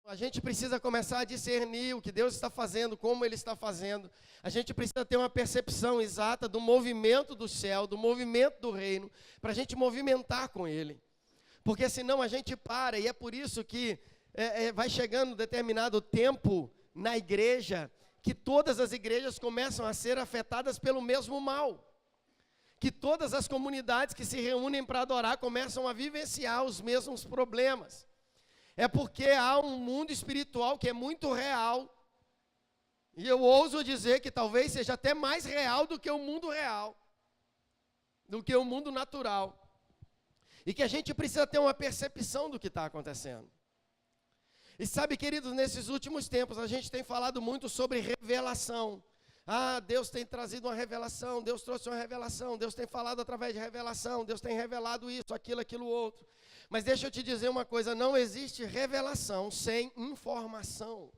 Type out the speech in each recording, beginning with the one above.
A gente precisa começar a discernir o que Deus está fazendo, como Ele está fazendo. A gente precisa ter uma percepção exata do movimento do céu, do movimento do reino, para a gente movimentar com Ele. Porque senão a gente para, e é por isso que vai chegando determinado tempo na igreja, que todas as igrejas começam a ser afetadas pelo mesmo mal. Que todas as comunidades que se reúnem para adorar começam a vivenciar os mesmos problemas. É porque há um mundo espiritual que é muito real, e eu ouso dizer que talvez seja até mais real do que o mundo real, do que o mundo natural. E que a gente precisa ter uma percepção do que está acontecendo. E sabe, queridos, nesses últimos tempos a gente tem falado muito sobre revelação. Ah, Deus tem trazido uma revelação, Deus trouxe uma revelação, Deus tem falado através de revelação, Deus tem revelado isso, aquilo, outro. Mas deixa eu te dizer uma coisa, não existe revelação sem informação.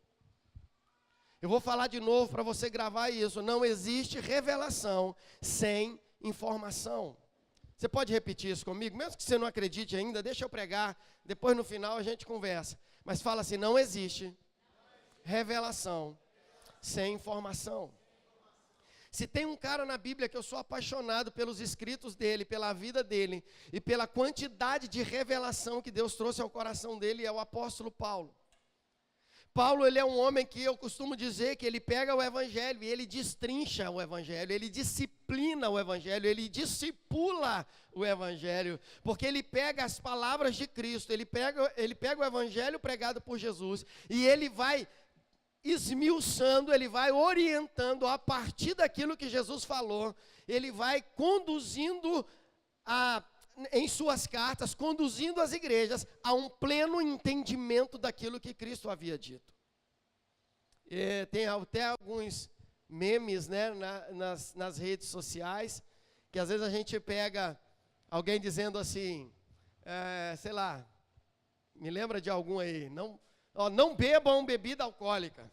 Eu vou falar de novo para você gravar isso, não existe revelação sem informação. Você pode repetir isso comigo? Mesmo que você não acredite ainda, deixa eu pregar, depois no final a gente conversa. Mas fala assim, não existe revelação sem informação. Se tem um cara na Bíblia que eu sou apaixonado pelos escritos dele, pela vida dele e pela quantidade de revelação que Deus trouxe ao coração dele, é o apóstolo Paulo. Paulo, ele é um homem que eu costumo dizer que ele pega o evangelho e ele destrincha o evangelho, ele disciplina o evangelho, ele discipula o evangelho, porque ele pega as palavras de Cristo, ele pega o evangelho pregado por Jesus e ele vai esmiuçando, ele vai orientando a partir daquilo que Jesus falou, ele vai conduzindo em suas cartas, conduzindo as igrejas a um pleno entendimento daquilo que Cristo havia dito. Tem até alguns memes, né, nas redes sociais, que às vezes a gente pega alguém dizendo assim, sei lá, me lembra de algum aí, não bebam bebida alcoólica.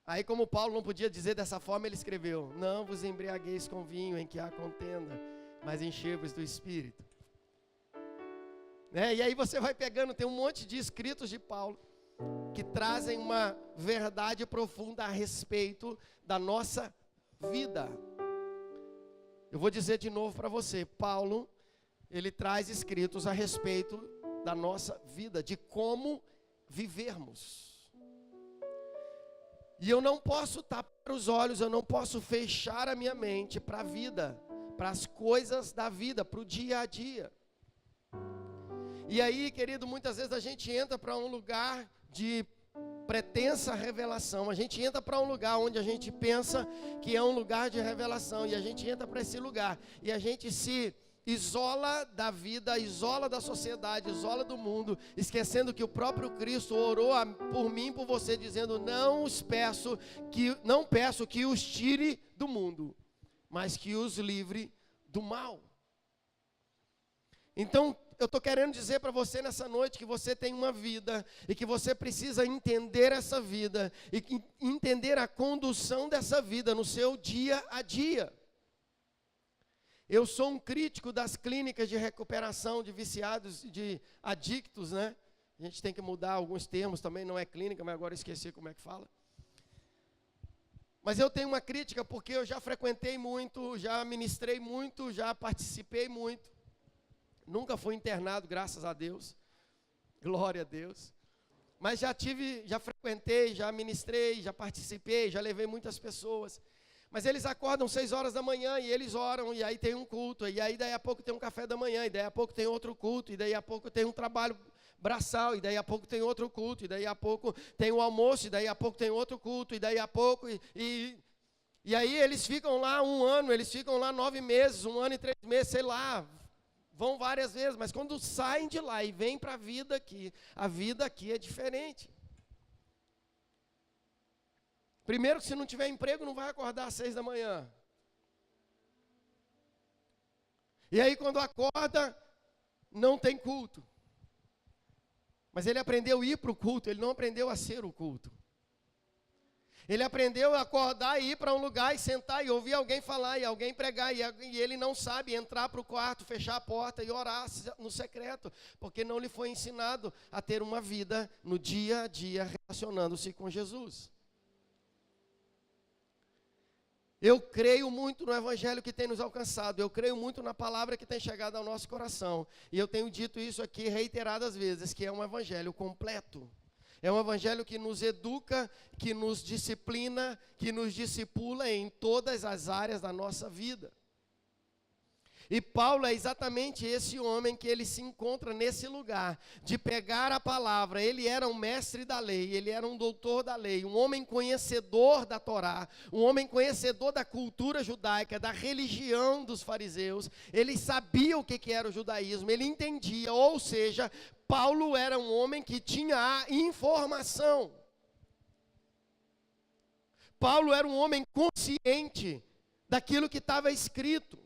Aí, como Paulo não podia dizer dessa forma, ele escreveu, não vos embriagueis com vinho em que há contenda, mas enchei-vos do Espírito. E aí você vai pegando, tem um monte de escritos de Paulo, que trazem uma verdade profunda a respeito da nossa vida. Eu vou dizer de novo para você, Paulo, ele traz escritos a respeito da nossa vida, de como vivermos. E eu não posso tapar os olhos, eu não posso fechar a minha mente para a vida, para as coisas da vida, para o dia a dia. E aí, querido, muitas vezes a gente entra para um lugar de pretensa revelação, a gente entra para um lugar onde a gente pensa que é um lugar de revelação, e a gente entra para esse lugar, e a gente se isola da vida, isola da sociedade, isola do mundo, esquecendo que o próprio Cristo orou por mim, por você, dizendo, não peço que os tire do mundo, mas que os livre do mal. Então, eu estou querendo dizer para você nessa noite que você tem uma vida e que você precisa entender essa vida e entender a condução dessa vida no seu dia a dia. Eu sou um crítico das clínicas de recuperação de viciados, de adictos, né? A gente tem que mudar alguns termos também, não é clínica, mas agora esqueci como é que fala. Mas eu tenho uma crítica porque eu já frequentei muito, já ministrei muito, já participei muito. Nunca fui internado, graças a Deus. Glória a Deus. Mas já frequentei, já ministrei, já participei, já levei muitas pessoas. Mas eles acordam 6 horas da manhã e eles oram, e aí tem um culto, e aí daí a pouco tem um café da manhã, e daí a pouco tem outro culto, e daí a pouco tem um trabalho braçal, e daí a pouco tem outro culto, e daí a pouco tem o almoço, e daí a pouco tem outro culto, e daí a pouco, e aí eles ficam lá 1 ano, eles ficam lá 9 meses, 1 ano e 3 meses, sei lá, vão várias vezes, mas quando saem de lá e vêm para a vida aqui é diferente. Primeiro, que se não tiver emprego, não vai acordar às 6 da manhã. E aí, quando acorda, não tem culto. Mas ele aprendeu a ir para o culto, ele não aprendeu a ser o culto. Ele aprendeu a acordar e ir para um lugar e sentar e ouvir alguém falar e alguém pregar. E ele não sabe entrar para o quarto, fechar a porta e orar no secreto. Porque não lhe foi ensinado a ter uma vida no dia a dia relacionando-se com Jesus. Eu creio muito no evangelho que tem nos alcançado. Eu creio muito na palavra que tem chegado ao nosso coração. E eu tenho dito isso aqui reiteradas vezes, que é um evangelho completo. É um evangelho que nos educa, que nos disciplina, que nos discipula em todas as áreas da nossa vida. E Paulo é exatamente esse homem que ele se encontra nesse lugar, de pegar a palavra. Ele era um mestre da lei, ele era um doutor da lei, um homem conhecedor da Torá, um homem conhecedor da cultura judaica, da religião dos fariseus. Ele sabia o que era o judaísmo, ele entendia, ou seja, Paulo era um homem que tinha a informação. Paulo era um homem consciente daquilo que estava escrito.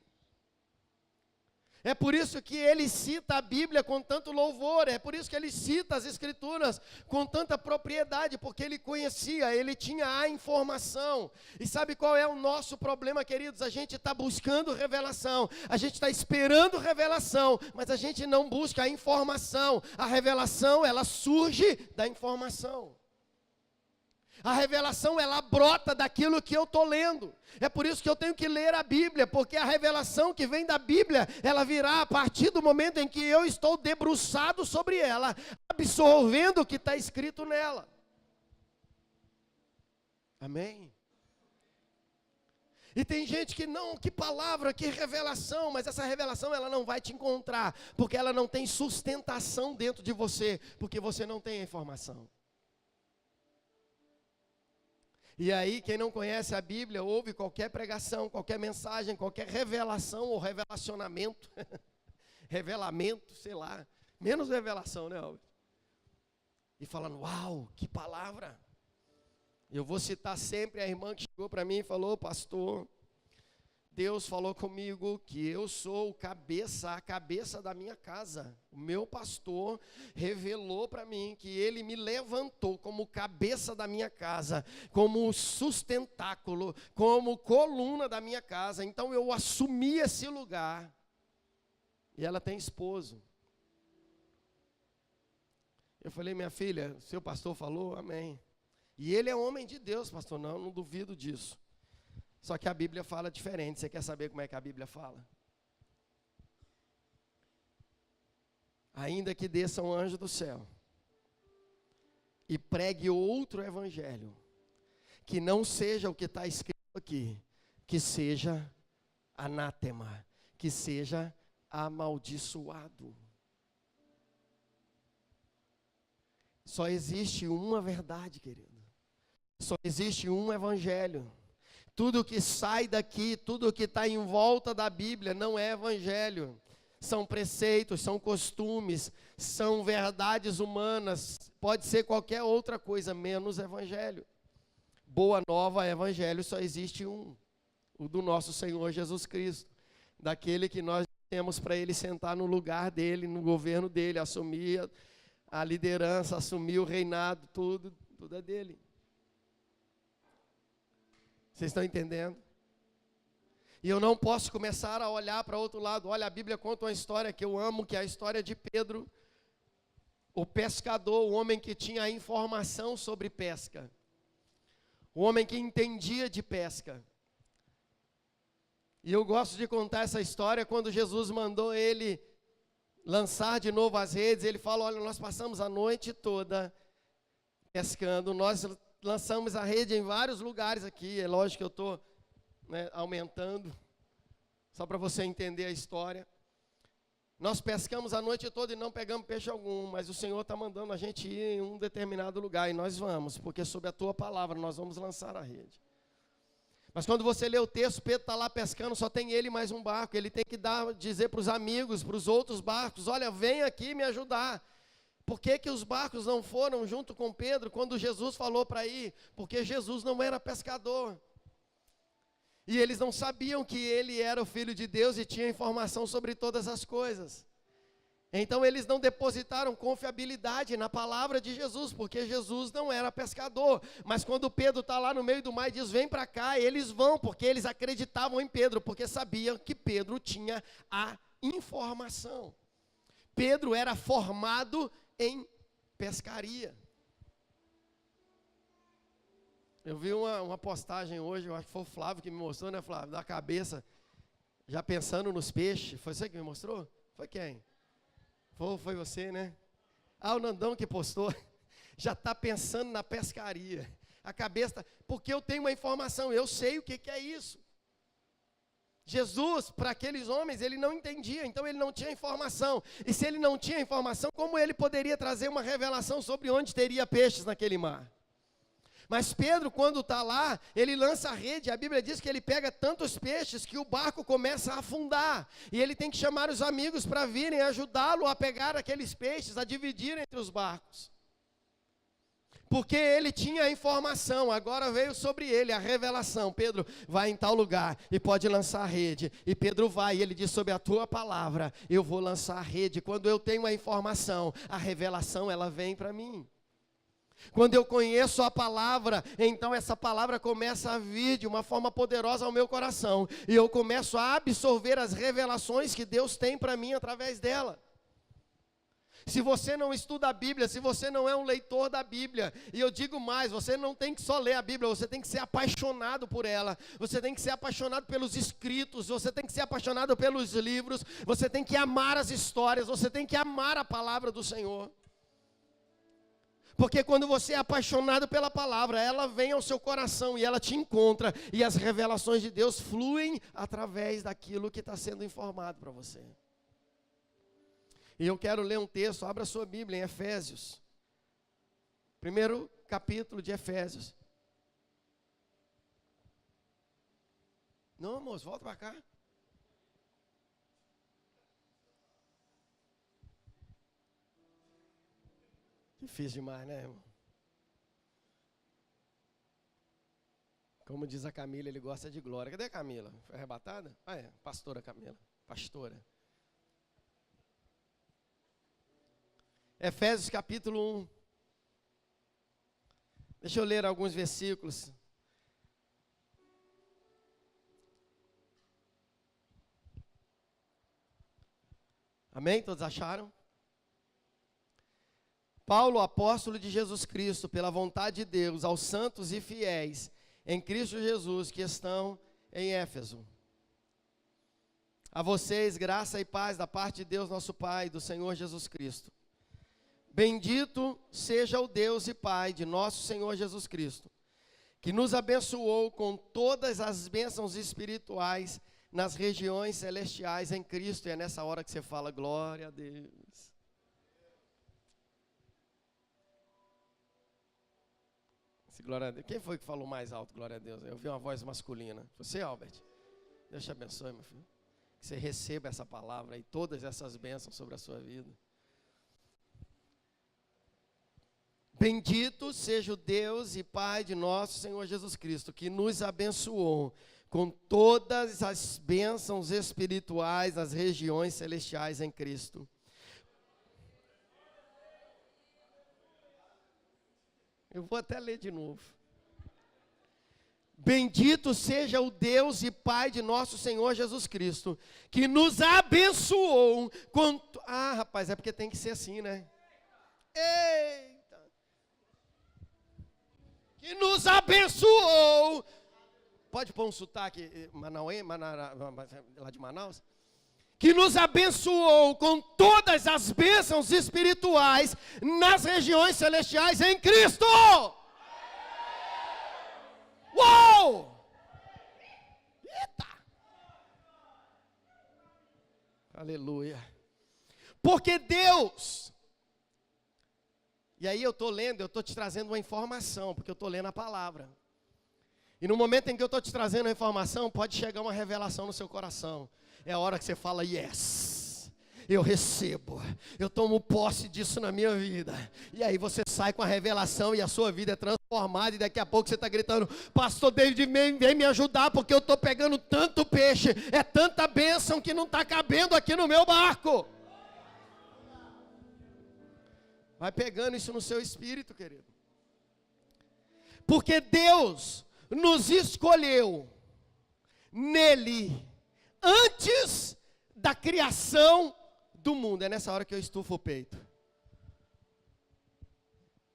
É por isso que ele cita a Bíblia com tanto louvor, é por isso que ele cita as Escrituras com tanta propriedade, porque ele conhecia, ele tinha a informação. E sabe qual é o nosso problema, queridos? A gente está buscando revelação, a gente está esperando revelação, mas a gente não busca a informação. A revelação, ela surge da informação. A revelação, ela brota daquilo que eu estou lendo. É por isso que eu tenho que ler a Bíblia, porque a revelação que vem da Bíblia, ela virá a partir do momento em que eu estou debruçado sobre ela, absorvendo o que está escrito nela. Amém? E tem gente que não, que palavra, que revelação, mas essa revelação ela não vai te encontrar, porque ela não tem sustentação dentro de você, porque você não tem a informação. E aí, quem não conhece a Bíblia, ouve qualquer pregação, qualquer mensagem, qualquer revelação ou revelacionamento, revelamento, sei lá, menos revelação, né, Albert? E falando, uau, que palavra! Eu vou citar sempre a irmã que chegou para mim e falou, pastor, Deus falou comigo que eu sou a cabeça da minha casa. O meu pastor revelou para mim que ele me levantou como cabeça da minha casa, como sustentáculo, como coluna da minha casa. Então eu assumi esse lugar. E ela tem esposo. Eu falei, minha filha, seu pastor falou, amém. E ele é homem de Deus, pastor, não duvido disso. Só que a Bíblia fala diferente. Você quer saber como é que a Bíblia fala? Ainda que desça um anjo do céu e pregue outro evangelho, que não seja o que está escrito aqui, que seja anátema, que seja amaldiçoado. Só existe uma verdade, querido. Só existe um evangelho. Tudo que sai daqui, tudo que está em volta da Bíblia não é evangelho. São preceitos, são costumes, são verdades humanas. Pode ser qualquer outra coisa, menos evangelho. Boa nova, evangelho, só existe um. O do nosso Senhor Jesus Cristo. Daquele que nós temos para Ele sentar no lugar dEle, no governo dEle, assumir a liderança, assumir o reinado, tudo é dEle. Vocês estão entendendo? E eu não posso começar a olhar para outro lado. Olha, a Bíblia conta uma história que eu amo, que é a história de Pedro, o pescador, o homem que tinha a informação sobre pesca. O homem que entendia de pesca. E eu gosto de contar essa história quando Jesus mandou ele lançar de novo as redes. Ele fala, olha, nós passamos a noite toda pescando, nós lançamos a rede em vários lugares aqui. É lógico que eu estou aumentando, só para você entender a história. Nós pescamos a noite toda e não pegamos peixe algum, mas o Senhor está mandando a gente ir em um determinado lugar, e nós vamos, porque sob a tua palavra nós vamos lançar a rede. Mas quando você lê o texto, Pedro está lá pescando, só tem ele mais um barco. Ele tem que dizer para os amigos, para os outros barcos, olha, vem aqui me ajudar. Por que os barcos não foram junto com Pedro quando Jesus falou para ir? Porque Jesus não era pescador. E eles não sabiam que ele era o Filho de Deus e tinha informação sobre todas as coisas. Então eles não depositaram confiabilidade na palavra de Jesus, porque Jesus não era pescador. Mas quando Pedro está lá no meio do mar e diz, vem para cá, eles vão, porque eles acreditavam em Pedro, porque sabiam que Pedro tinha a informação. Pedro era formado em pescaria. Eu vi uma postagem hoje, eu acho que foi o Flávio que me mostrou, né, Flávio? Da cabeça, já pensando nos peixes. Foi você que me mostrou? Foi quem? Foi você, né? Ah, o Nandão que postou. Já está pensando na pescaria. A cabeça, porque eu tenho uma informação, eu sei o que é isso. Jesus, para aqueles homens, ele não entendia, então ele não tinha informação. E se ele não tinha informação, como ele poderia trazer uma revelação sobre onde teria peixes naquele mar? Mas Pedro, quando está lá, ele lança a rede, a Bíblia diz que ele pega tantos peixes que o barco começa a afundar. E ele tem que chamar os amigos para virem ajudá-lo a pegar aqueles peixes, a dividir entre os barcos. Porque ele tinha a informação, agora veio sobre ele a revelação. Pedro, vai em tal lugar e pode lançar a rede. E Pedro vai e ele diz, sobre a tua palavra, eu vou lançar a rede. Quando eu tenho a informação, a revelação ela vem para mim. Quando eu conheço a palavra, então essa palavra começa a vir de uma forma poderosa ao meu coração. E eu começo a absorver as revelações que Deus tem para mim através dela. Se você não estuda a Bíblia, se você não é um leitor da Bíblia, e eu digo mais, você não tem que só ler a Bíblia, você tem que ser apaixonado por ela, você tem que ser apaixonado pelos escritos, você tem que ser apaixonado pelos livros, você tem que amar as histórias, você tem que amar a palavra do Senhor. Porque quando você é apaixonado pela palavra, ela vem ao seu coração e ela te encontra. E as revelações de Deus fluem através daquilo que está sendo informado para você. E eu quero ler um texto, abra sua Bíblia em Efésios. Primeiro capítulo de Efésios. Não, moço, volta para cá. Difícil demais, né, irmão? Como diz a Camila, ele gosta de glória. Cadê a Camila? Foi arrebatada? Ah, é, pastora Camila. Pastora. Efésios capítulo 1. Deixa eu ler alguns versículos. Amém? Todos acharam? Paulo, apóstolo de Jesus Cristo, pela vontade de Deus, aos santos e fiéis em Cristo Jesus que estão em Éfeso. A vocês, graça e paz da parte de Deus nosso Pai, do Senhor Jesus Cristo. Bendito seja o Deus e Pai de nosso Senhor Jesus Cristo, que nos abençoou com todas as bênçãos espirituais nas regiões celestiais em Cristo. E é nessa hora que você fala, glória a Deus. Glória a Deus. Quem foi que falou mais alto, glória a Deus? Eu vi uma voz masculina. Você, Albert? Deus te abençoe, meu filho. Que você receba essa palavra e todas essas bênçãos sobre a sua vida. Bendito seja o Deus e Pai de nosso Senhor Jesus Cristo, que nos abençoou com todas as bênçãos espirituais nas regiões celestiais em Cristo. Eu vou até ler de novo. Bendito seja o Deus e Pai de nosso Senhor Jesus Cristo, que nos abençoou com... Ah, rapaz, é porque tem que ser assim, né? Eita! Que nos abençoou. Pode pôr um sotaque manauê, lá de Manaus? Que nos abençoou com todas as bênçãos espirituais nas regiões celestiais em Cristo. Uou! Eita! Aleluia. Porque Deus... E aí eu estou lendo, eu estou te trazendo uma informação, porque eu estou lendo a palavra. E no momento em que eu estou te trazendo a informação, pode chegar uma revelação no seu coração. É a hora que você fala, yes, eu recebo, eu tomo posse disso na minha vida. E aí você sai com a revelação e a sua vida é transformada. E daqui a pouco você está gritando, pastor David, vem me ajudar, porque eu estou pegando tanto peixe, é tanta bênção que não está cabendo aqui no meu barco. Vai pegando isso no seu espírito, querido. Porque Deus nos escolheu nele antes da criação do mundo. É nessa hora que eu estufo o peito.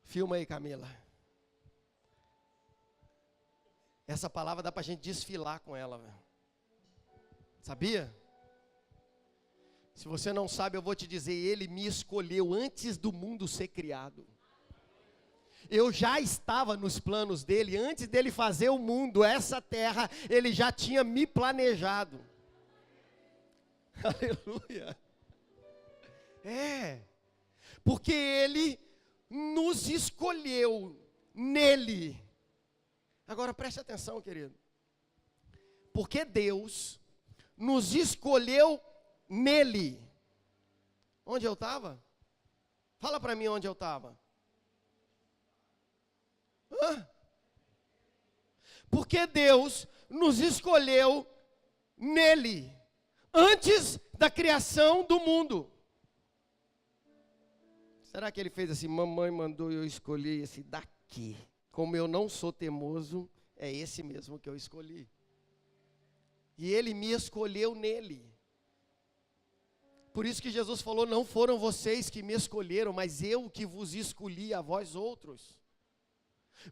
Filma aí, Camila. Essa palavra dá pra gente desfilar com ela, velho. Sabia? Se você não sabe, eu vou te dizer, Ele me escolheu antes do mundo ser criado. Eu já estava nos planos dele, antes dele fazer o mundo, essa terra, Ele já tinha me planejado. Aleluia. Porque Ele nos escolheu nele. Agora preste atenção, querido. Porque Deus nos escolheu nele. Onde eu estava? Fala para mim onde eu estava. Porque Deus nos escolheu nele, antes da criação do mundo. Será que ele fez assim, mamãe mandou eu escolher esse daqui? Como eu não sou teimoso, é esse mesmo que eu escolhi. E ele me escolheu nele. Por isso que Jesus falou, não foram vocês que me escolheram, mas eu que vos escolhi a vós outros.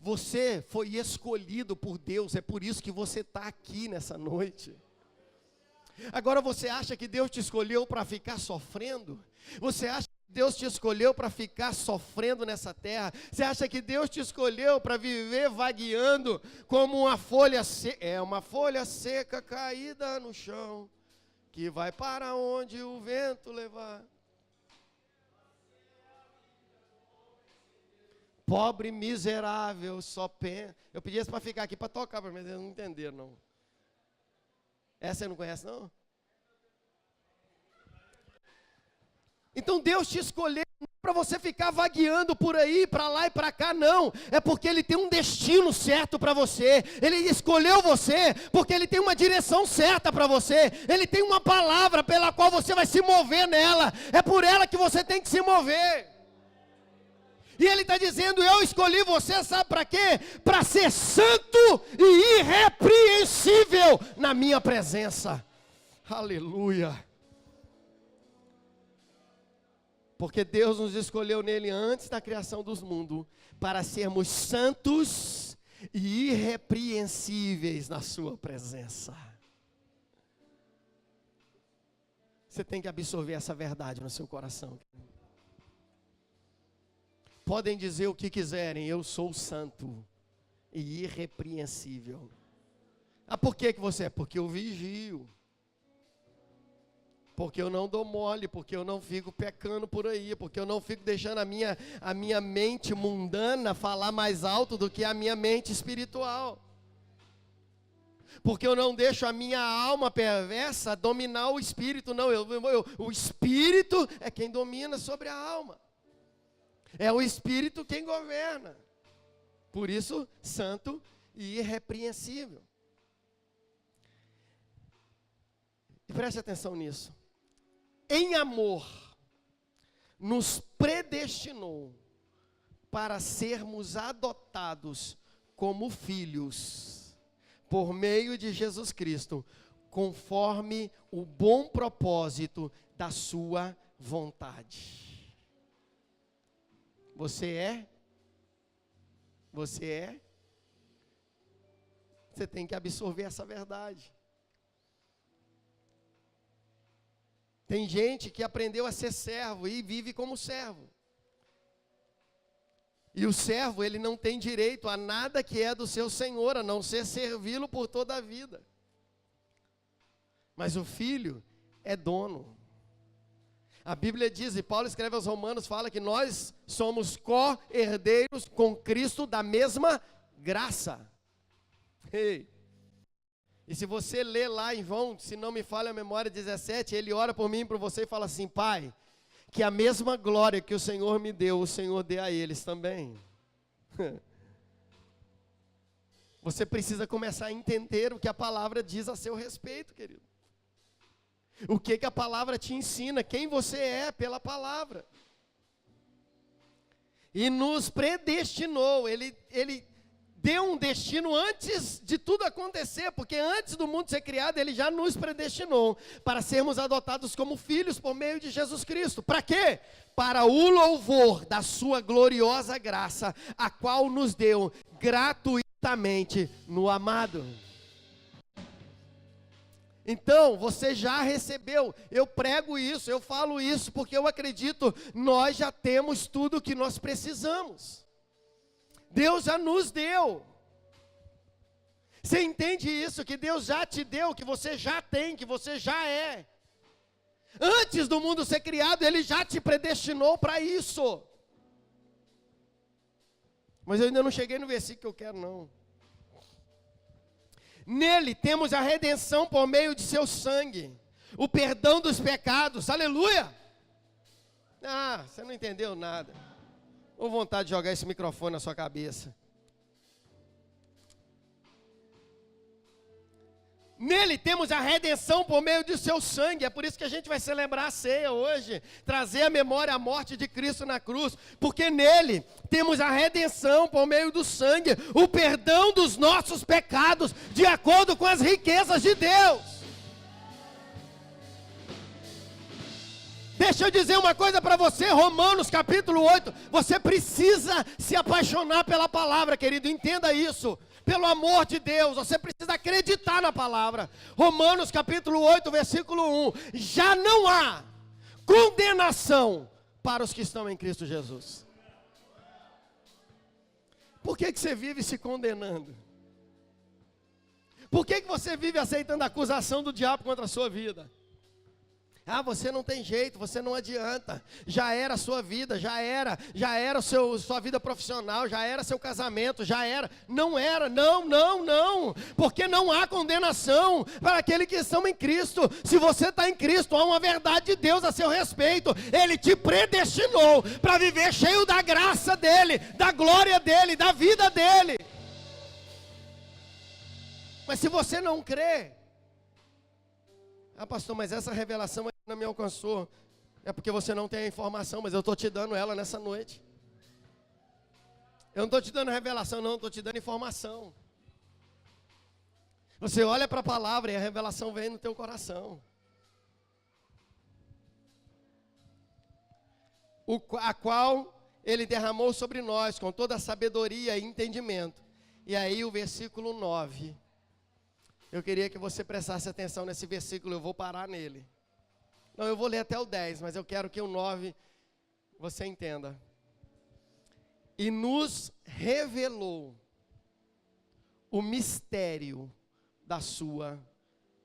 Você foi escolhido por Deus, é por isso que você está aqui nessa noite. Agora você acha que Deus te escolheu para ficar sofrendo? Você acha que Deus te escolheu para ficar sofrendo nessa terra? Você acha que Deus te escolheu para viver vagueando como uma folha seca? É uma folha seca caída no chão, que vai para onde o vento levar. Pobre, miserável, só pensa. Eu pedi isso para ficar aqui para tocar, mas eles não entenderam, não. Essa você não conhece, não? Então Deus te escolheu para você ficar vagueando por aí, para lá e para cá, não. É porque Ele tem um destino certo para você. Ele escolheu você porque Ele tem uma direção certa para você. Ele tem uma palavra pela qual você vai se mover nela. É por ela que você tem que se mover. E Ele está dizendo, eu escolhi você, sabe para quê? Para ser santo e irrepreensível na minha presença. Aleluia. Porque Deus nos escolheu nele antes da criação dos mundos, para sermos santos e irrepreensíveis na sua presença. Você tem que absorver essa verdade no seu coração. Podem dizer o que quiserem, eu sou santo e irrepreensível. Ah, por que você é? Porque eu vigio. Porque eu não dou mole, porque eu não fico pecando por aí, porque eu não fico deixando a minha mente mundana falar mais alto do que a minha mente espiritual. Porque eu não deixo a minha alma perversa dominar o espírito, não. O espírito é quem domina sobre a alma. É o Espírito quem governa. Por isso, santo e irrepreensível. E preste atenção nisso. Em amor, nos predestinou para sermos adotados como filhos, por meio de Jesus Cristo, conforme o bom propósito da sua vontade. Você é? Você é? Você tem que absorver essa verdade. Tem gente que aprendeu a ser servo e vive como servo. E o servo, ele não tem direito a nada que é do seu senhor, a não ser servi-lo por toda a vida. Mas o filho é dono. A Bíblia diz, e Paulo escreve aos Romanos, fala que nós somos co-herdeiros com Cristo da mesma graça. Ei. E se você ler lá em João, se não me falha a memória, 17, ele ora por mim e por você e fala assim, Pai, que a mesma glória que o Senhor me deu, o Senhor dê a eles também. Você precisa começar a entender o que a palavra diz a seu respeito, querido. O que a palavra te ensina, quem você é pela palavra. E nos predestinou. Ele deu um destino antes de tudo acontecer, porque antes do mundo ser criado, Ele já nos predestinou para sermos adotados como filhos por meio de Jesus Cristo. Para quê? Para o louvor da sua gloriosa graça, a qual nos deu gratuitamente no amado. Então, você já recebeu, eu prego isso, eu falo isso, porque eu acredito, nós já temos tudo o que nós precisamos. Deus já nos deu. Você entende isso? Que Deus já te deu, que você já tem, que você já é. Antes do mundo ser criado, Ele já te predestinou para isso. Mas eu ainda não cheguei no versículo que eu quero, não. Nele temos a redenção por meio de seu sangue, o perdão dos pecados, aleluia! Ah, você não entendeu nada. Ou vontade de jogar esse microfone na sua cabeça. Nele temos a redenção por meio de seu sangue. É por isso que a gente vai celebrar a ceia hoje, trazer à memória a morte de Cristo na cruz, porque nele temos a redenção por meio do sangue, o perdão dos nossos pecados, de acordo com as riquezas de Deus. Deixa eu dizer uma coisa para você, Romanos capítulo 8, você precisa se apaixonar pela palavra, querido, entenda isso. Pelo amor de Deus, você precisa acreditar na palavra. Romanos capítulo 8, versículo 1. Já não há condenação para os que estão em Cristo Jesus. Por que você vive se condenando? Por que você vive aceitando a acusação do diabo contra a sua vida? Ah, você não tem jeito, você não adianta, já era a sua vida, já era sua vida profissional, já era seu casamento, já era, não era, não, porque não há condenação para aqueles que estão em Cristo. Se você está em Cristo, há uma verdade de Deus a seu respeito, Ele te predestinou para viver cheio da graça dEle, da glória dEle, da vida dEle. Mas se você não crê, ah, pastor, mas essa revelação não me alcançou. É porque você não tem a informação, mas eu estou te dando ela nessa noite. Eu não estou te dando revelação, não, estou te dando informação. Você olha para a palavra e a revelação vem no teu coração. A qual Ele derramou sobre nós com toda a sabedoria e entendimento. E aí o versículo 9. Eu queria que você prestasse atenção nesse versículo, eu vou parar nele. Não, eu vou ler até o 10, mas eu quero que o 9 você entenda. E nos revelou o mistério da sua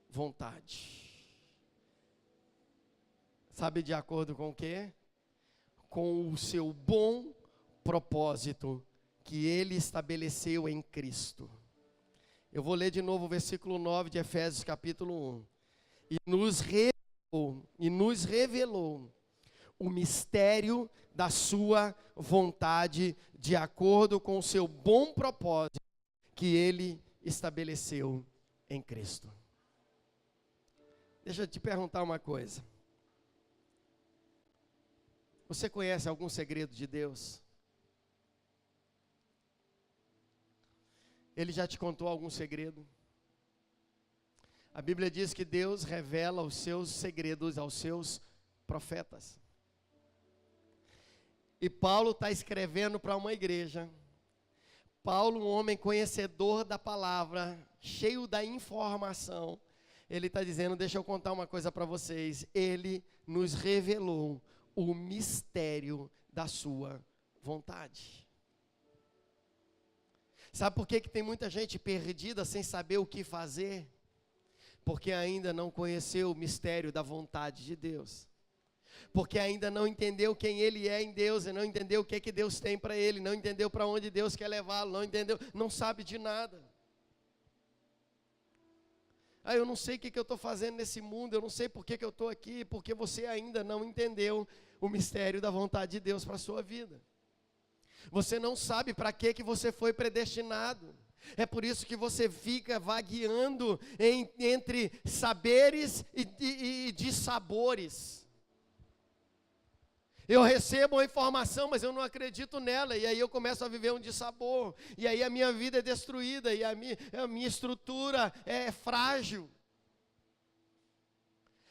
vontade. Sabe de acordo com o quê? Com o seu bom propósito que Ele estabeleceu em Cristo. Eu vou ler de novo o versículo 9 de Efésios capítulo 1. E nos revelou o mistério da sua vontade, de acordo com o seu bom propósito, que Ele estabeleceu em Cristo. Deixa eu te perguntar uma coisa. Você conhece algum segredo de Deus? Ele já te contou algum segredo? A Bíblia diz que Deus revela os seus segredos aos seus profetas. E Paulo está escrevendo para uma igreja. Paulo, um homem conhecedor da palavra, cheio da informação, ele está dizendo, deixa eu contar uma coisa para vocês. Ele nos revelou o mistério da sua vontade. Sabe por que tem muita gente perdida sem saber o que fazer? Porque ainda não conheceu o mistério da vontade de Deus. Porque ainda não entendeu quem Ele é em Deus, e não entendeu o que Deus tem para ele, não entendeu para onde Deus quer levá-lo, não entendeu, não sabe de nada. Ah, eu não sei o que eu estou fazendo nesse mundo, eu não sei por que eu estou aqui, porque você ainda não entendeu o mistério da vontade de Deus para a sua vida. Você não sabe para que você foi predestinado. É por isso que você fica vagueando entre saberes e dissabores. Eu recebo uma informação, mas eu não acredito nela, e aí eu começo a viver um dissabor, e aí a minha vida é destruída, e a minha estrutura é frágil.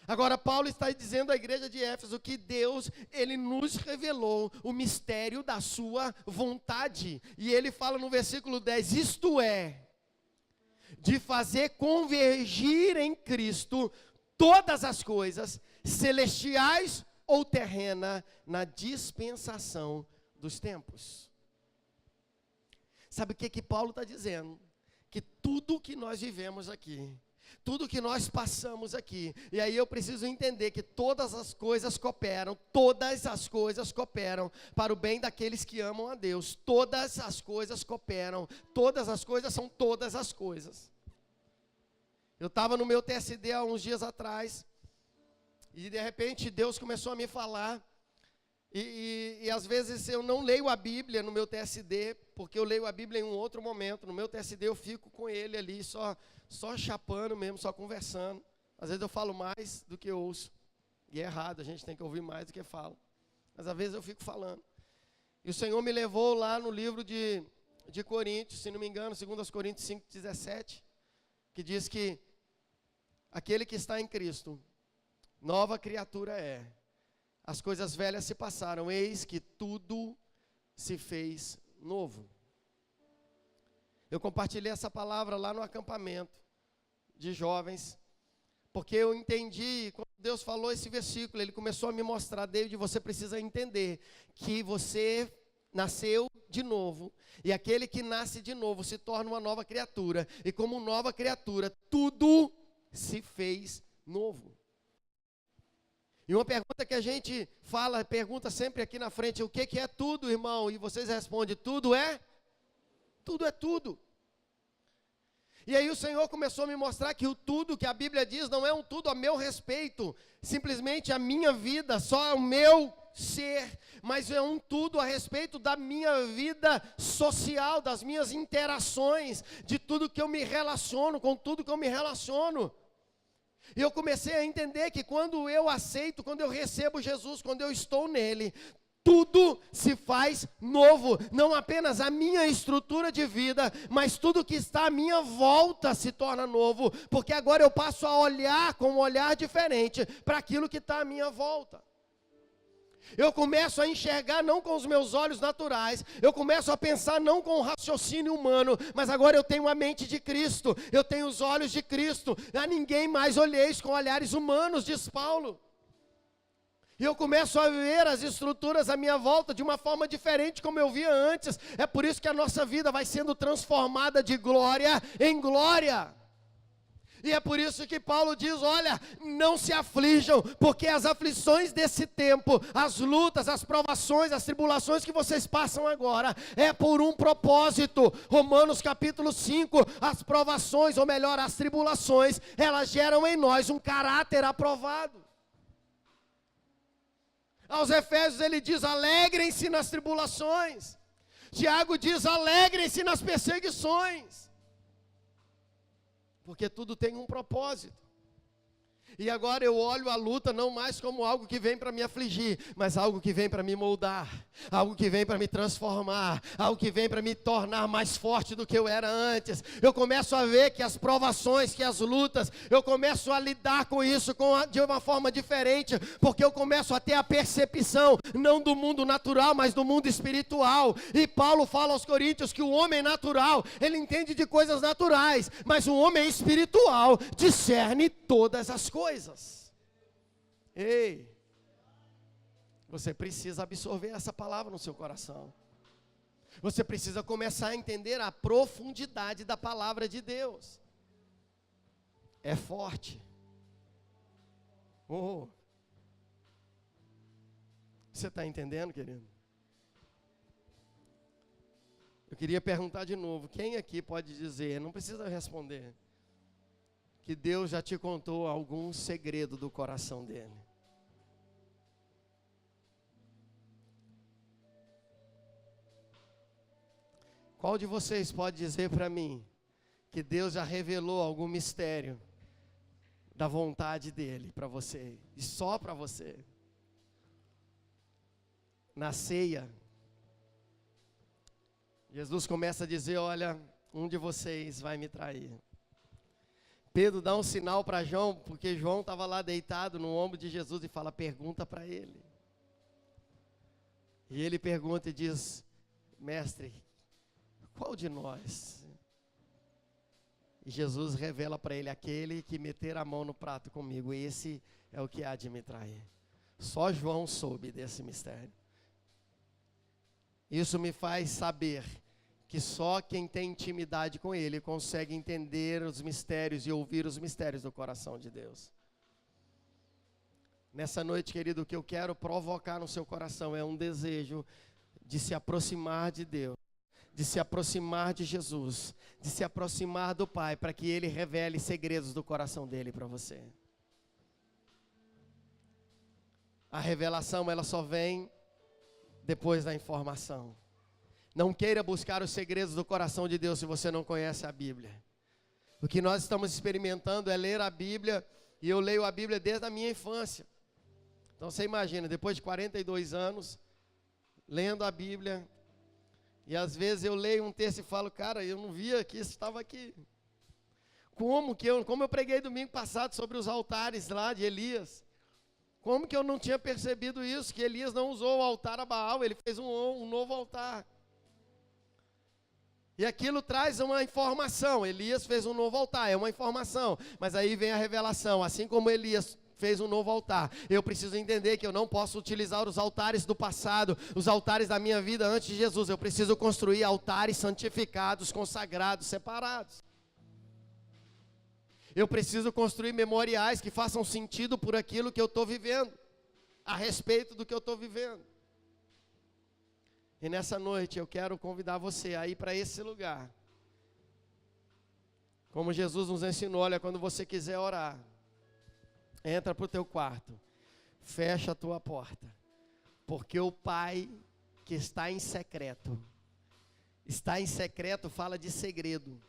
Agora, Paulo está dizendo à igreja de Éfeso que Deus, Ele nos revelou o mistério da sua vontade, e Ele fala no versículo 10, isto é, de fazer convergir em Cristo todas as coisas, celestiais ou terrena, na dispensação dos tempos. Sabe o que Paulo está dizendo? Que tudo que nós vivemos aqui, tudo que nós passamos aqui, e aí eu preciso entender que todas as coisas cooperam para o bem daqueles que amam a Deus. Todas as coisas cooperam, todas as coisas são todas as coisas. Eu estava no meu TSD há uns dias atrás, e de repente Deus começou a me falar, e às vezes eu não leio a Bíblia no meu TSD, porque eu leio a Bíblia em um outro momento. No meu TSD eu fico com ele ali, só chapando mesmo, só conversando. Às vezes eu falo mais do que ouço, e é errado, a gente tem que ouvir mais do que fala. Mas às vezes eu fico falando. E o Senhor me levou lá no livro de Coríntios, se não me engano, 2 Coríntios 5,17, que diz que aquele que está em Cristo, nova criatura é. As coisas velhas se passaram, eis que tudo se fez novo. Eu compartilhei essa palavra lá no acampamento de jovens, porque eu entendi, quando Deus falou esse versículo, Ele começou a me mostrar, David, você precisa entender que você nasceu de novo, e aquele que nasce de novo se torna uma nova criatura, e como nova criatura, tudo se fez novo. E uma pergunta que a gente pergunta sempre aqui na frente, o que é tudo, irmão? E vocês respondem, tudo é? Tudo é tudo. E aí o Senhor começou a me mostrar que o tudo que a Bíblia diz não é um tudo a meu respeito, simplesmente a minha vida, só o meu ser, mas é um tudo a respeito da minha vida social, das minhas interações, de tudo que eu me relaciono, com tudo que eu me relaciono. E eu comecei a entender que quando eu aceito, quando eu recebo Jesus, quando eu estou nele, tudo se faz novo. Não apenas a minha estrutura de vida, mas tudo que está à minha volta se torna novo. Porque agora eu passo a olhar com um olhar diferente para aquilo que está à minha volta. Eu começo a enxergar não com os meus olhos naturais, eu começo a pensar não com o raciocínio humano, mas agora eu tenho a mente de Cristo, eu tenho os olhos de Cristo. A ninguém mais olheis com olhares humanos, diz Paulo. E eu começo a ver as estruturas à minha volta de uma forma diferente como eu via antes. É por isso que a nossa vida vai sendo transformada de glória em glória. E é por isso que Paulo diz, olha, não se aflijam, porque as aflições desse tempo, as lutas, as provações, as tribulações que vocês passam agora, é por um propósito. Romanos capítulo 5, as provações, ou melhor, as tribulações, elas geram em nós um caráter aprovado. Aos Efésios ele diz, alegrem-se nas tribulações. Tiago diz, alegrem-se nas perseguições. Porque tudo tem um propósito. E agora eu olho a luta não mais como algo que vem para me afligir, mas algo que vem para me moldar, algo que vem para me transformar, algo que vem para me tornar mais forte do que eu era antes. Eu começo a ver que as provações, que as lutas, eu começo a lidar com isso de uma forma diferente, porque eu começo a ter a percepção, não do mundo natural, mas do mundo espiritual. E Paulo fala aos Coríntios que o homem natural, ele entende de coisas naturais, mas o homem espiritual discerne todas as coisas. Ei, você precisa absorver essa palavra no seu coração. Você precisa começar a entender a profundidade da palavra de Deus. É forte. Oh. Você está entendendo, querido? Eu queria perguntar de novo, quem aqui pode dizer, não precisa responder, que Deus já te contou algum segredo do coração dele? Qual de vocês pode dizer para mim que Deus já revelou algum mistério da vontade dele para você, e só para você? na ceia, Jesus começa a dizer, olha, um de vocês vai me trair. Pedro dá um sinal para João, porque João estava lá deitado no ombro de Jesus e fala, pergunta para ele. E ele pergunta e diz, mestre, qual de nós? E Jesus revela para ele, aquele que meter a mão no prato comigo, esse é o que há de me trair. Só João soube desse mistério. Isso me faz saber que só quem tem intimidade com Ele consegue entender os mistérios e ouvir os mistérios do coração de Deus. Nessa noite, querido, o que eu quero provocar no seu coração é um desejo de se aproximar de Deus, de se aproximar de Jesus, de se aproximar do Pai, para que Ele revele segredos do coração dEle para você. A revelação, ela só vem depois da informação. Não queira buscar os segredos do coração de Deus se você não conhece a Bíblia. O que nós estamos experimentando é ler a Bíblia, e eu leio a Bíblia desde a minha infância. Então você imagina, depois de 42 anos, lendo a Bíblia, e às vezes eu leio um texto e falo, cara, eu não via que isso estava aqui. Como eu preguei domingo passado sobre os altares lá de Elias. Como que eu não tinha percebido isso, que Elias não usou o altar a Baal, ele fez um novo altar. E aquilo traz uma informação, Elias fez um novo altar, é uma informação, mas aí vem a revelação, assim como Elias fez um novo altar, eu preciso entender que eu não posso utilizar os altares do passado, os altares da minha vida antes de Jesus, eu preciso construir altares santificados, consagrados, separados. Eu preciso construir memoriais que façam sentido por aquilo que eu estou vivendo, a respeito do que eu estou vivendo. E nessa noite eu quero convidar você a ir para esse lugar. Como Jesus nos ensinou, olha, quando você quiser orar, entra para o teu quarto, fecha a tua porta, porque o Pai que está em secreto fala de segredo.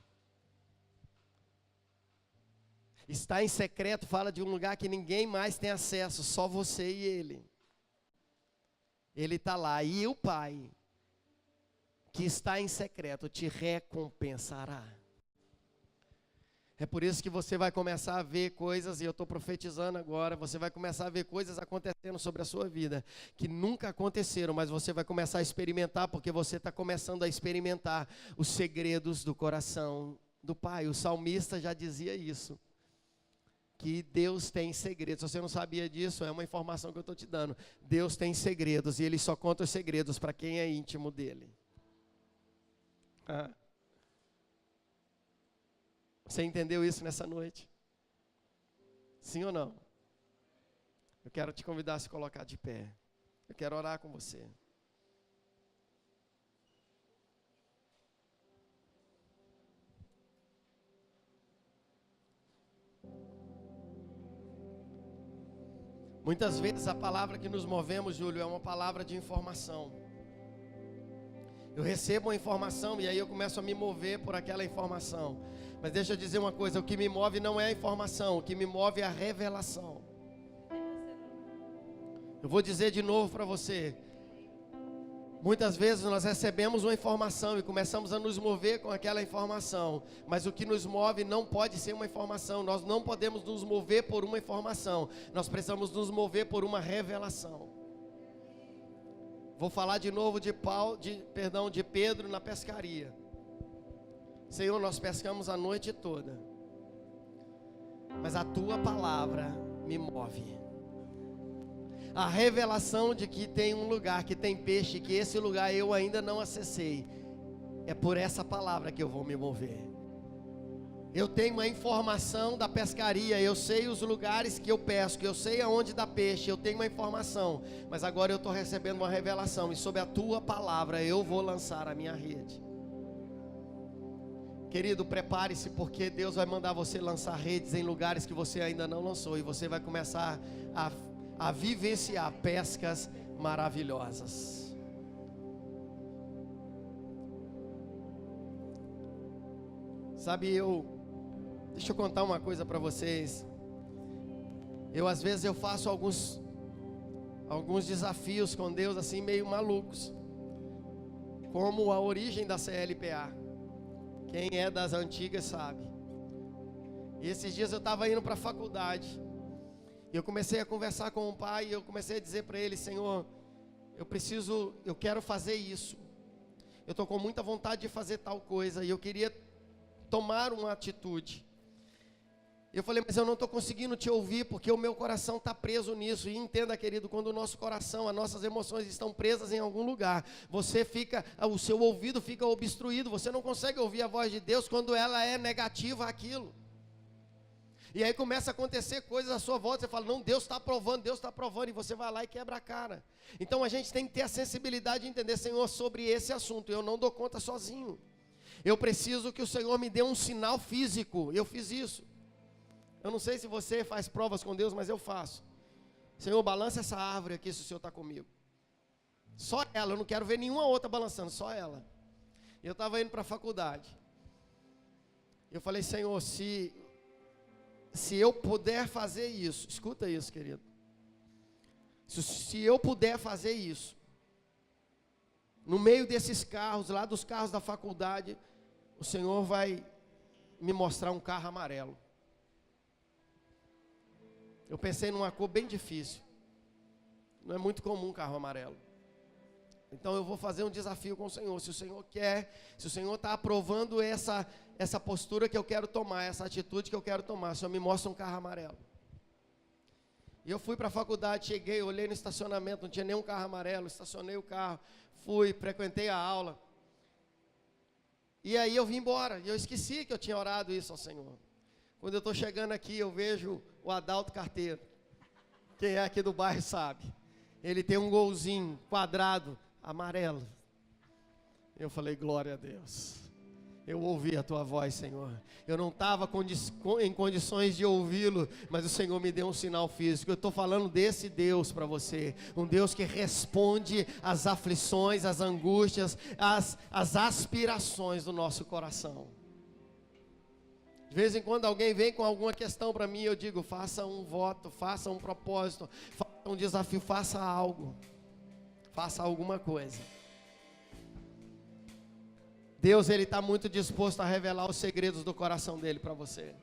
Está em secreto fala de um lugar que ninguém mais tem acesso, só você e Ele. Ele está lá, e o Pai que está em secreto te recompensará. É por isso que você vai começar a ver coisas, e eu estou profetizando agora, você vai começar a ver coisas acontecendo sobre a sua vida, que nunca aconteceram, mas você vai começar a experimentar, porque você está começando a experimentar os segredos do coração do Pai. O salmista já dizia isso, que Deus tem segredos. Se você não sabia disso, é uma informação que eu estou te dando. Deus tem segredos, e Ele só conta os segredos para quem é íntimo dEle. Você entendeu isso nessa noite? Sim ou não? Eu quero te convidar a se colocar de pé. Eu quero orar com você. Muitas vezes a palavra que nos movemos, Júlio, é uma palavra de informação. Eu recebo uma informação e aí eu começo a me mover por aquela informação. Mas deixa eu dizer uma coisa, o que me move não é a informação, o que me move é a revelação. Eu vou dizer de novo para você. Muitas vezes nós recebemos uma informação e começamos a nos mover com aquela informação. Mas o que nos move não pode ser uma informação. Nós não podemos nos mover por uma informação. Nós precisamos nos mover por uma revelação. Vou falar de novo de Pedro na pescaria. Senhor, nós pescamos a noite toda, mas a Tua palavra me move. A revelação de que tem um lugar que tem peixe, que esse lugar eu ainda não acessei, é por essa palavra que eu vou me mover. Eu tenho uma informação da pescaria, eu sei os lugares que eu pesco, eu sei aonde dá peixe, eu tenho uma informação, mas agora eu estou recebendo uma revelação, e sob a Tua palavra eu vou lançar a minha rede. Querido, prepare-se, porque Deus vai mandar você lançar redes em lugares que você ainda não lançou, e você vai começar a vivenciar pescas maravilhosas. Sabe, deixa eu contar uma coisa para vocês. Às vezes eu faço alguns desafios com Deus assim meio malucos, como a origem da CLPA. Quem é das antigas sabe. E esses dias eu estava indo para a faculdade, e eu comecei a conversar com o pai, e eu comecei a dizer para ele: Senhor, eu quero fazer isso, eu estou com muita vontade de fazer tal coisa, e eu queria tomar uma atitude. Eu falei: mas eu não estou conseguindo te ouvir, porque o meu coração está preso nisso. E entenda, querido, quando o nosso coração, as nossas emoções estão presas em algum lugar, o seu ouvido fica obstruído, você não consegue ouvir a voz de Deus quando ela é negativa àquilo. E aí começa a acontecer coisas à sua volta, você fala: não, Deus está aprovando, e você vai lá e quebra a cara. Então a gente tem que ter a sensibilidade de entender: Senhor, sobre esse assunto eu não dou conta sozinho, eu preciso que o Senhor me dê um sinal físico. Eu fiz isso. Eu não sei se você faz provas com Deus, mas eu faço. Senhor, balança essa árvore aqui se o Senhor está comigo. Só ela, eu não quero ver nenhuma outra balançando, só ela. Eu estava indo para a faculdade. Eu falei: Senhor, se eu puder fazer isso, escuta isso, querido. Se eu puder fazer isso, no meio desses carros, lá dos carros da faculdade, o Senhor vai me mostrar um carro amarelo. Eu pensei numa cor bem difícil. Não é muito comum carro amarelo. Então eu vou fazer um desafio com o Senhor. Se o Senhor quer, se o Senhor está aprovando essa postura que eu quero tomar, essa atitude que eu quero tomar, o Senhor me mostra um carro amarelo. E eu fui para a faculdade, cheguei, olhei no estacionamento, não tinha nenhum carro amarelo, estacionei o carro, fui, frequentei a aula. E aí eu vim embora, e eu esqueci que eu tinha orado isso ao Senhor. Quando eu estou chegando aqui, eu vejo o Adalto Carteiro. Quem é aqui do bairro sabe. Ele tem um golzinho quadrado, amarelo. Eu falei: glória a Deus. Eu ouvi a tua voz, Senhor. Eu não estava em condições de ouvi-lo, mas o Senhor me deu um sinal físico. Eu estou falando desse Deus para você. Um Deus que responde às aflições, às angústias, às aspirações do nosso coração. De vez em quando alguém vem com alguma questão para mim, eu digo: faça um voto, faça um propósito, faça um desafio, faça algo. Faça alguma coisa. Deus, Ele está muito disposto a revelar os segredos do coração dEle para você.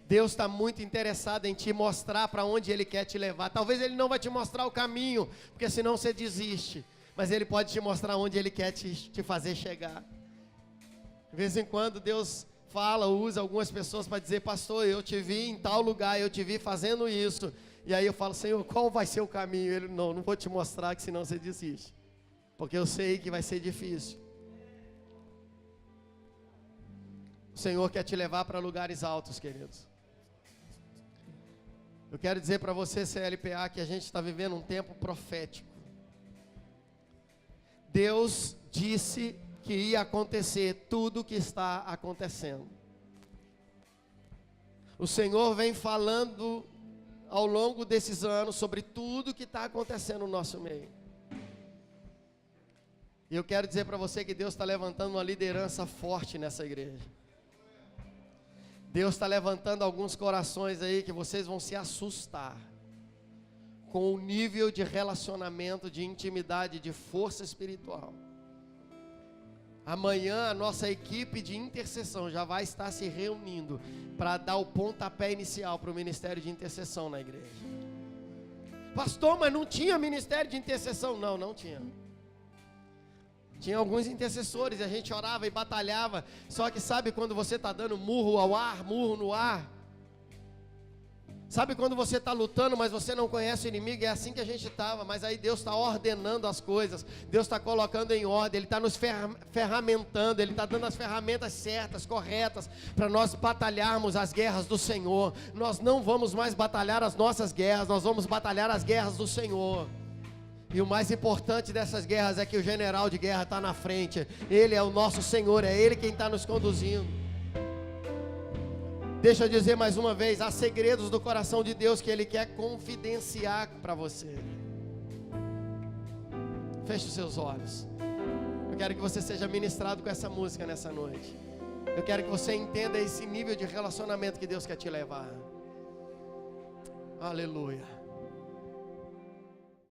Deus está muito interessado em te mostrar para onde Ele quer te levar. Talvez Ele não vai te mostrar o caminho, porque senão você desiste. Mas Ele pode te mostrar onde Ele quer te fazer chegar. De vez em quando Deus fala, usa algumas pessoas para dizer: pastor, eu te vi em tal lugar, eu te vi fazendo isso. E aí eu falo: Senhor, qual vai ser o caminho? Ele: não vou te mostrar, que senão você desiste. Porque eu sei que vai ser difícil. O Senhor quer te levar para lugares altos, queridos. Eu quero dizer para você, CLPA, que a gente está vivendo um tempo profético. Deus disse que ia acontecer tudo o que está acontecendo. O Senhor vem falando ao longo desses anos sobre tudo que está acontecendo no nosso meio. E eu quero dizer para você que Deus está levantando uma liderança forte nessa igreja. Deus está levantando alguns corações aí que vocês vão se assustar com o nível de relacionamento, de intimidade, de força espiritual. Amanhã a nossa equipe de intercessão já vai estar se reunindo para dar o pontapé inicial para o ministério de intercessão na igreja. Pastor, mas não tinha ministério de intercessão? Não tinha. Tinha alguns intercessores, a gente orava e batalhava. Só que sabe quando você está dando murro ao ar, murro no ar? Sabe quando você está lutando, mas você não conhece o inimigo? É assim que a gente estava, mas aí Deus está ordenando as coisas. Deus está colocando em ordem, Ele está nos ferramentando, Ele está dando as ferramentas certas, corretas, para nós batalharmos as guerras do Senhor. Nós não vamos mais batalhar as nossas guerras, nós vamos batalhar as guerras do Senhor. E o mais importante dessas guerras é que o general de guerra está na frente. Ele é o nosso Senhor, é Ele quem está nos conduzindo. Deixa eu dizer mais uma vez, há segredos do coração de Deus que Ele quer confidenciar para você. Feche os seus olhos. Eu quero que você seja ministrado com essa música nessa noite. Eu quero que você entenda esse nível de relacionamento que Deus quer te levar. Aleluia.